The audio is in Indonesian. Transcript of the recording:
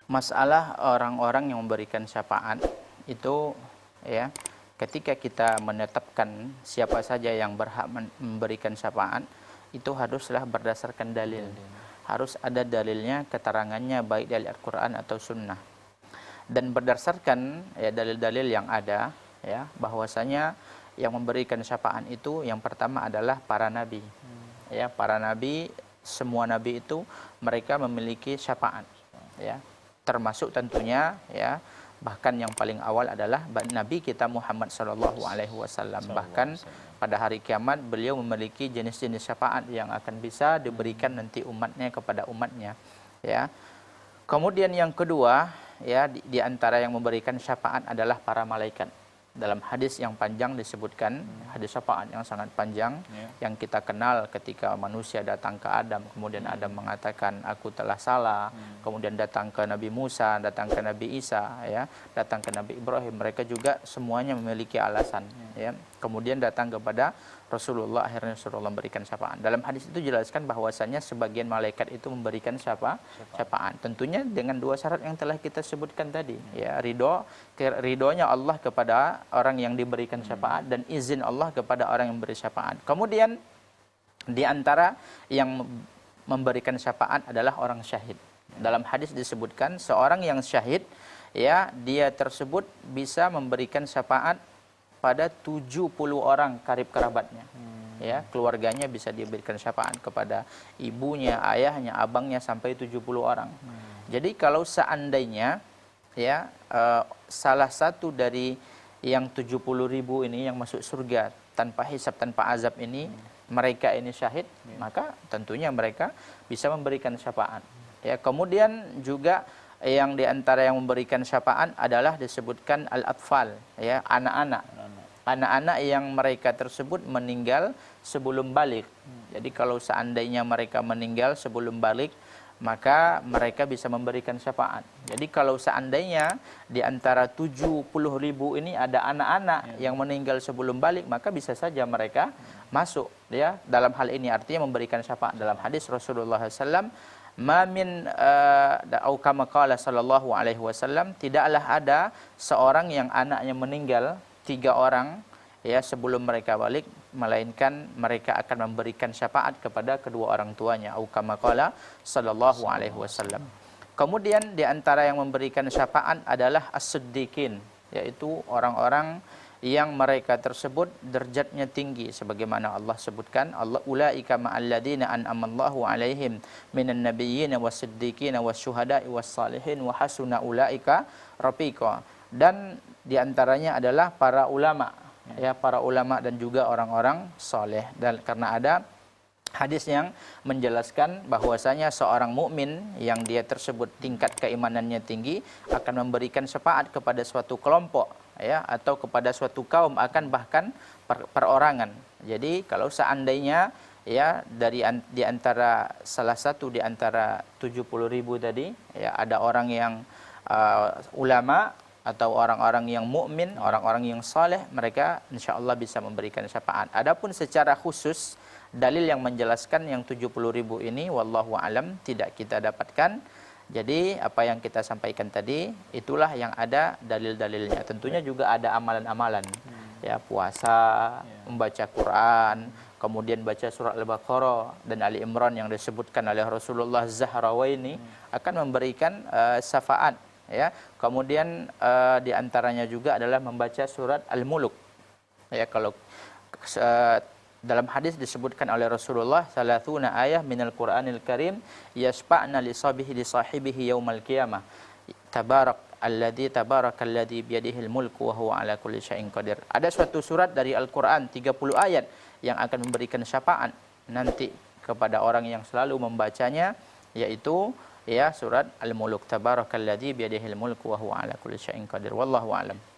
Masalah orang-orang yang memberikan syafaat itu, ya, ketika kita menetapkan siapa saja yang berhak memberikan syafaat, itu haruslah berdasarkan dalil. Harus ada dalilnya, keterangannya, baik dari Al-Quran atau Sunnah. Dan berdasarkan, ya, dalil-dalil yang ada, ya, bahwasanya yang memberikan syafaat itu yang pertama adalah para nabi. Ya, para nabi, semua nabi itu mereka memiliki syafaat, ya. Termasuk tentunya, ya, bahkan yang paling awal adalah Nabi kita Muhammad sallallahu alaihi wasallam. Bahkan pada hari kiamat beliau memiliki jenis-jenis syafaat yang akan bisa diberikan nanti umatnya kepada umatnya, ya. Kemudian yang kedua, ya, di antara yang memberikan syafaat adalah para malaikat. Dalam hadis yang panjang disebutkan, hadis syafaat yang sangat panjang, yang kita kenal ketika manusia datang ke Adam, kemudian Adam mengatakan aku telah salah, kemudian datang ke Nabi Musa, datang ke Nabi Isa, ya, datang ke Nabi Ibrahim, mereka juga semuanya memiliki alasan, ya. Kemudian datang kepada Rasulullah, akhirnya Rasulullah memberikan syafaat. Dalam hadis itu jelaskan bahwasanya sebagian malaikat itu memberikan syafaat. Tentunya dengan dua syarat yang telah kita sebutkan tadi, ya, ridhonya Allah kepada orang yang diberikan syafaat dan izin Allah kepada orang yang beri syafaat. Kemudian di antara yang memberikan syafaat adalah orang syahid. Dalam hadis disebutkan seorang yang syahid, ya, dia tersebut bisa memberikan syafaat pada 70 orang karib kerabatnya. Ya, keluarganya bisa diberikan syafaat kepada ibunya, ayahnya, abangnya sampai 70 orang. Jadi kalau seandainya, ya, salah satu dari yang 70.000 ini yang masuk surga tanpa hisab, tanpa azab ini, mereka ini syahid, maka tentunya mereka bisa memberikan syafaat. Ya, kemudian juga yang diantara yang memberikan syafaat adalah disebutkan al-atfal, ya, anak-anak. Anak-anak yang mereka tersebut meninggal sebelum balik. Jadi kalau seandainya mereka meninggal sebelum balik, maka mereka bisa memberikan syafaat. Jadi kalau seandainya di antara 70.000 ini ada anak-anak yang meninggal sebelum balik, maka bisa saja mereka masuk, ya, dalam hal ini artinya memberikan syafaat. Dalam hadis Rasulullah SAW, ma min au kama qala sallallahu alaihi wasallam, tidaklah ada seorang yang anaknya meninggal 3 orang, ya, sebelum mereka balik, melainkan mereka akan memberikan syafaat kepada kedua orang tuanya, au kama qala sallallahu alaihi wasallam. Kemudian di antara yang memberikan syafaat adalah as-siddiqin, yaitu orang-orang yang mereka tersebut derajatnya tinggi sebagaimana Allah sebutkan, Allah ulaika ma'al ladzina an'amallahu alaihim minan nabiyyin was-siddiqin wasyuhada'i was-salihin wa hasuna ulaika rafiqa. Dan di antaranya adalah para ulama, ya, para ulama dan juga orang-orang soleh. Dan karena ada hadis yang menjelaskan bahwasanya seorang mukmin yang dia tersebut tingkat keimanannya tinggi akan memberikan syafaat kepada suatu kelompok, ya, atau kepada suatu kaum, akan bahkan perorangan. Jadi kalau seandainya, ya, di antara salah satu di antara 70.000 tadi, ya, ada orang yang ulama atau orang-orang yang mukmin, orang-orang yang saleh, mereka insyaallah bisa memberikan syafaat. Adapun secara khusus dalil yang menjelaskan yang 70.000 ini wallahu alam tidak kita dapatkan. Jadi apa yang kita sampaikan tadi itulah yang ada dalil-dalilnya. Tentunya juga ada amalan-amalan, ya, puasa, membaca Quran, kemudian baca surat Al-Baqarah dan Ali Imran yang disebutkan oleh Rasulullah Zahrawaini akan memberikan syafaat, ya. Kemudian di antaranya juga adalah membaca surat Al-Mulk. Ya, kalau dalam hadis disebutkan oleh Rasulullah salatuna ayah minal Qur'anil Karim yashfa'na li sahibihi yaumal qiyamah. Tabarakalladzi biyadihil mulku wa huwa ala kulli syai'in qadir. Ada suatu surat dari Al-Qur'an 30 ayat yang akan memberikan syafaat nanti kepada orang yang selalu membacanya, yaitu, ya, surat Al-Mulk, tabarakalladzi biyadihil mulku wa huwa ala kulli syai'in qadir. Wallahu a'lam.